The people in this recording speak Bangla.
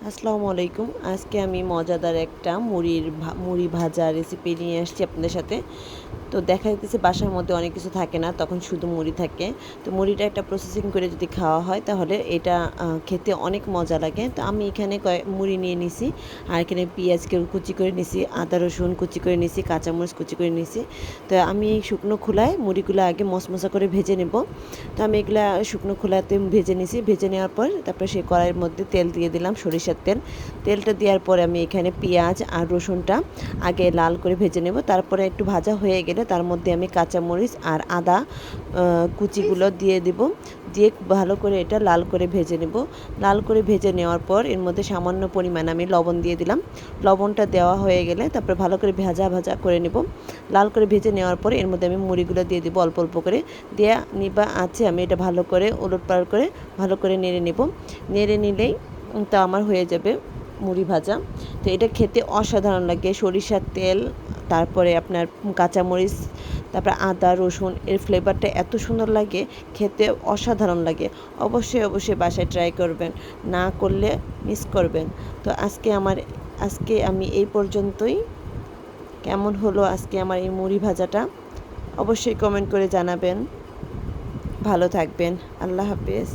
আসসালামু আলাইকুম। আজকে আমি মজাদার একটা মুড়ি ভাজা রেসিপি নিয়ে আসছি আপনাদের সাথে। তো দেখা যাইতেছে বাসার মধ্যে অনেক কিছু থাকে না, তখন শুধু মুড়ি থাকে। তো মুড়িটা একটা প্রসেসিং করে যদি খাওয়া হয় তাহলে এটা খেতে অনেক মজা লাগে। তো আমি এখানে মুড়ি নিয়ে নিছি, আর এখানে পেঁয়াজকে কুচি করে নিছি, আদা রসুন কুচি করে নিছি, কাঁচামরিচ কুচি করে নিছি। তো আমি এই শুকনো খোলায় মুড়িগুলো আগে মশমশা করে ভেজে নেব। তো আমি এগুলা শুকনো খোলাতে ভেজে নিছি। ভেজে নেওয়ার পর তারপরে সেই কড়াইয়ের মধ্যে তেল দিয়ে দিলাম, সরিষার তেল। তেলটা দেওয়ার পরে আমি এখানে পেঁয়াজ আর রসুনটা আগে লাল করে ভেজে নেব। তারপরে একটু ভাজা হয়ে গেলে তার মধ্যে আমি কাঁচামরিচ আর আদা কুচিগুলো দিয়ে দেব। দিয়ে ভালো করে এটা লাল করে ভেজে নেব। লাল করে ভেজে নেওয়ার পর এর মধ্যে সামান্য পরিমাণ আমি লবণ দিয়ে দিলাম। লবণটা দেওয়া হয়ে গেলে তারপরে ভালো করে ভাজা করে নেব। লাল করে ভেজে নেওয়ার পরে এর মধ্যে আমি মুড়িগুলো দিয়ে দেবো অল্প অল্প করে। দেওয়া নিবা আছে, আমি এটা ভালো করে ওলটপালট করে ভালো করে নেড়ে নেব। নেড়ে নিলেই তা আমার হয়ে যাবে মুড়ি ভাজা। তো এটা খেতে অসাধারণ লাগে। সরিষার তেল, তারপরে আপনার কাঁচামরিচ, তারপরে আদা রসুন, এর ফ্লেভারটা এত সুন্দর লাগে, খেতে অসাধারণ লাগে। অবশ্যই বাসায় ট্রাই করবেন, না করলে মিস করবেন। তো আজকে আমি এই পর্যন্তই। কেমন হলো আজকে আমার এই মুড়ি ভাজাটা অবশ্যই কমেন্ট করে জানাবেন। ভালো থাকবেন। আল্লাহ হাফেজ।